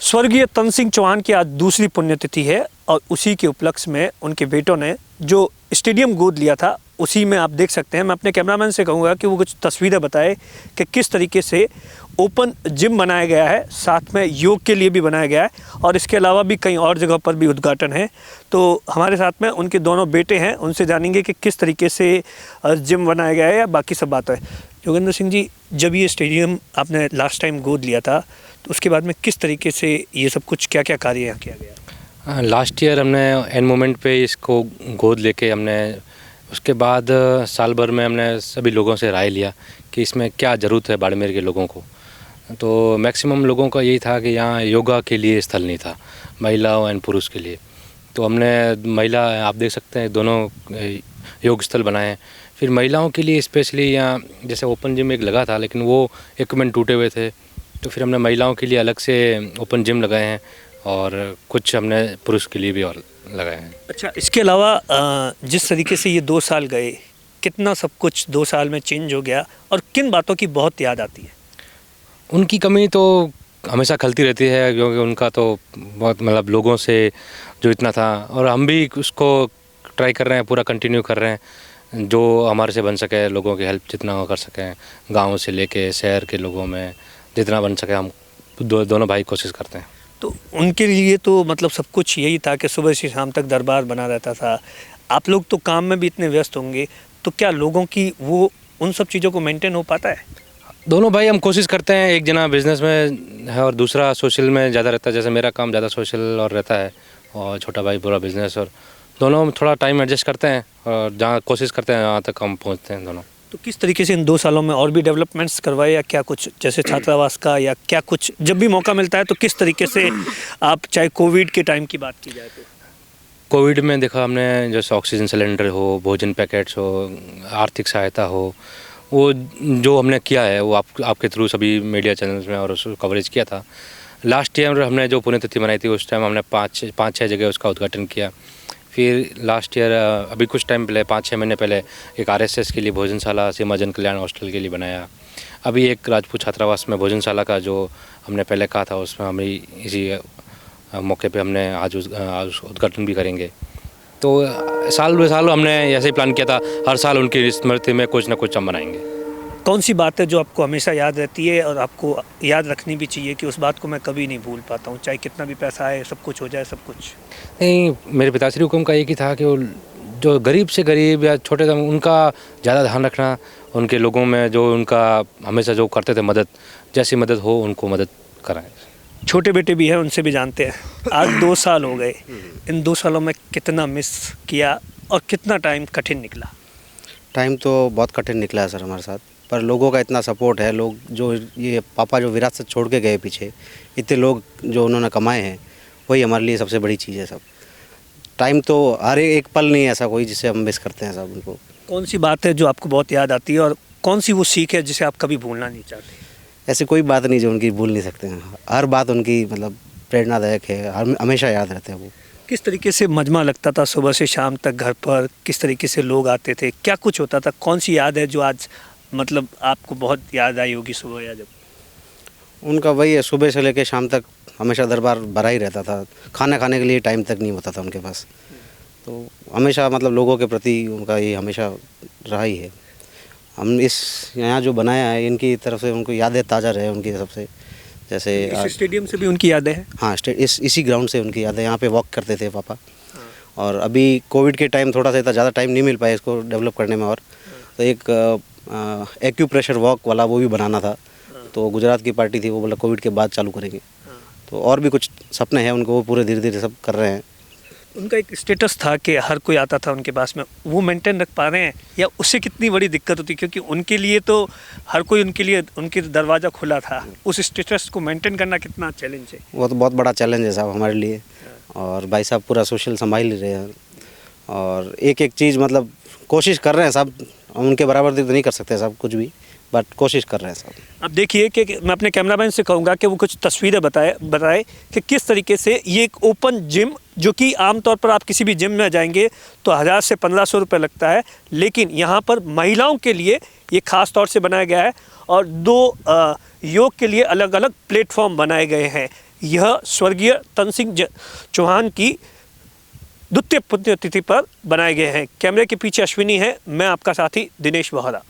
स्वर्गीय तन सिंह चौहान की आज दूसरी पुण्यतिथि है और उसी के उपलक्ष्य में उनके बेटों ने जो स्टेडियम गोद लिया था उसी में आप देख सकते हैं। मैं अपने कैमरामैन से कहूँगा कि वो कुछ तस्वीरें बताए कि किस तरीके से ओपन जिम बनाया गया है, साथ में योग के लिए भी बनाया गया है और इसके अलावा भी कई और जगह पर भी उद्घाटन है। तो हमारे साथ में उनके दोनों बेटे हैं, उनसे जानेंगे कि किस तरीके से जिम बनाया गया है या बाकी सब बात है। योगेंद्र सिंह जी, जब ये स्टेडियम आपने लास्ट टाइम गोद लिया था तो उसके बाद में किस तरीके से ये सब कुछ क्या क्या कार्य यहाँ किया गया? लास्ट ईयर हमने एंड मोमेंट पे इसको गोद लेके हमने उसके बाद साल भर में हमने सभी लोगों से राय लिया कि इसमें क्या ज़रूरत है बाड़मेर के लोगों को। तो मैक्सिमम लोगों का यही था कि यहाँ योगा के लिए स्थल नहीं था, महिलाओं एंड पुरुष के लिए। तो हमने महिला, आप देख सकते हैं, दोनों योग स्थल बनाए हैं। फिर महिलाओं के लिए स्पेशली यहाँ जैसे ओपन जिम एक लगा था लेकिन वो इक्विपमेंट टूटे हुए थे, तो फिर हमने महिलाओं के लिए अलग से ओपन जिम लगाए हैं और कुछ हमने पुरुष के लिए भी और लगाए हैं। अच्छा, इसके अलावा जिस तरीके से ये 2 साल गए, कितना सब कुछ 2 साल में चेंज हो गया और किन बातों की बहुत याद आती है? उनकी कमी तो हमेशा खलती रहती है क्योंकि उनका तो बहुत लोगों से जो इतना था, और हम भी उसको ट्राई कर रहे हैं, पूरा कंटिन्यू कर रहे हैं जो हमारे से बन सके, लोगों की हेल्प जितना कर सकें, गाँव से लेके शहर के लोगों में जितना बन सके हम दोनों भाई कोशिश करते हैं। तो उनके लिए तो सब कुछ यही था कि सुबह से शाम तक दरबार बना रहता था। आप लोग तो काम में भी इतने व्यस्त होंगे, तो क्या लोगों की वो उन सब चीज़ों को मेंटेन हो पाता है? दोनों भाई हम कोशिश करते हैं, एक जना बिजनेस में है और दूसरा सोशल में ज़्यादा रहता है। जैसे मेरा काम ज़्यादा सोशल और रहता है और छोटा भाई पूरा बिजनेस, और दोनों थोड़ा टाइम एडजस्ट करते हैं और जहाँ कोशिश करते हैं वहाँ तक हम पहुँचते हैं दोनों। तो किस तरीके से इन 2 सालों में और भी डेवलपमेंट्स करवाए या क्या कुछ, जैसे छात्रावास का या क्या कुछ, जब भी मौका मिलता है तो किस तरीके से आप, चाहे कोविड के टाइम की बात की जाए तो? कोविड में देखा हमने, जैसे ऑक्सीजन सिलेंडर हो, भोजन पैकेट्स हो, आर्थिक सहायता हो, वो जो हमने किया है वो आपके थ्रू सभी मीडिया चैनल्स में और उसको कवरेज किया था। लास्ट ईयर हमने जो पुण्यतिथि मनाई थी उस टाइम हमने 5-6 जगह उसका उद्घाटन किया। फिर लास्ट ईयर अभी कुछ टाइम पहले 5-6 महीने पहले एक RSS के लिए भोजनशाला सीमा जन कल्याण हॉस्टल के लिए बनाया। अभी एक राजपूत छात्रावास में भोजनशाला का जो हमने पहले कहा था उसमें हम इसी मौके पे हमने आज उद्घाटन भी करेंगे। तो साल बे साल हमने ऐसे ही प्लान किया था, हर साल उनकी स्मृति में कुछ ना कुछ हम बनाएंगे। कौन सी बात है जो आपको हमेशा याद रहती है और आपको याद रखनी भी चाहिए कि उस बात को मैं कभी नहीं भूल पाता हूँ, चाहे कितना भी पैसा आए, सब कुछ हो जाए, सब कुछ? नहीं, मेरे पिताश्री हुक्म का एक ही था कि वो जो गरीब से गरीब या छोटे उनका ज़्यादा ध्यान रखना, उनके लोगों में जो उनका हमेशा जो करते थे मदद, जैसी मदद हो उनको मदद कराएं। छोटे बेटे भी हैं, उनसे भी जानते हैं। आज 2 साल हो गए, इन 2 सालों में कितना मिस किया और कितना टाइम कठिन निकला? टाइम तो बहुत कठिन निकला है सर हमारे साथ, पर लोगों का इतना सपोर्ट है। लोग जो ये पापा जो विरासत छोड़ के गए पीछे, इतने लोग जो उन्होंने कमाए हैं, वही हमारे लिए सबसे बड़ी चीज़ है सब। टाइम तो हर एक पल नहीं ऐसा कोई जिसे हम मिस करते हैं सब उनको। कौन सी बात है जो आपको बहुत याद आती है और कौन सी वो सीख है जिसे आप कभी भूलना नहीं चाहते? ऐसी कोई बात नहीं जो उनकी भूल नहीं सकते हैं। हर बात उनकी प्रेरणादायक है, हमेशा याद रहते हैं वो। किस तरीके से मजमा लगता था सुबह से शाम तक घर पर, किस तरीके से लोग आते थे, क्या कुछ होता था? कौन सी याद है जो आज आपको बहुत याद आई होगी सुबह या जब? उनका वही है, सुबह से लेकर शाम तक हमेशा दरबार भरा ही रहता था। खाना खाने के लिए टाइम तक नहीं होता था उनके पास। तो हमेशा लोगों के प्रति उनका ये हमेशा रहा ही है। हम इस यहाँ जो बनाया है इनकी तरफ से उनको यादें ताज़ा रहे उनकी तरफ से। जैसे इस स्टेडियम से भी उनकी यादें हैं? हाँ, इसी ग्राउंड से उनकी यादें। यहाँ पे वॉक करते थे पापा। और अभी कोविड के टाइम थोड़ा सा इतना ज़्यादा टाइम नहीं मिल पाया इसको डेवलप करने में, और तो एक एक्यूप्रेशर वॉक वाला वो भी बनाना था। तो गुजरात की पार्टी थी, वो बोला कोविड के बाद चालू करेंगे। तो और भी कुछ सपने हैं उनको, वो पूरे धीरे धीरे सब कर रहे हैं। उनका एक स्टेटस था कि हर कोई आता था उनके पास में, वो मेंटेन रख पा रहे हैं या उससे कितनी बड़ी दिक्कत होती? क्योंकि उनके लिए तो हर कोई उनके लिए उनके दरवाज़ा खुला था, उस स्टेटस को मेंटेन करना कितना चैलेंज है? वो तो बहुत बड़ा चैलेंज है साहब हमारे लिए। और भाई साहब पूरा सोशल संभाल ही रहे हैं और एक एक चीज़ कोशिश कर रहे हैं साहब। उनके बराबर तो नहीं कर सकते साहब कुछ भी, बट कोशिश कर रहे हैं साहब। अब देखिए कि मैं अपने कैमरामैन से कहूँगा कि वो कुछ तस्वीरें बताए कि किस तरीके से ये एक ओपन जिम, जो कि आमतौर पर आप किसी भी जिम में जाएंगे तो 1000 से 1500 रुपये लगता है, लेकिन यहाँ पर महिलाओं के लिए ये ख़ास तौर से बनाया गया है और 2 योग के लिए अलग अलग प्लेटफॉर्म बनाए गए हैं। यह स्वर्गीय तन सिंह चौहान की द्वितीय पुण्यतिथि पर बनाए गए हैं। कैमरे के पीछे अश्विनी है, मैं आपका साथी दिनेश वोहरा।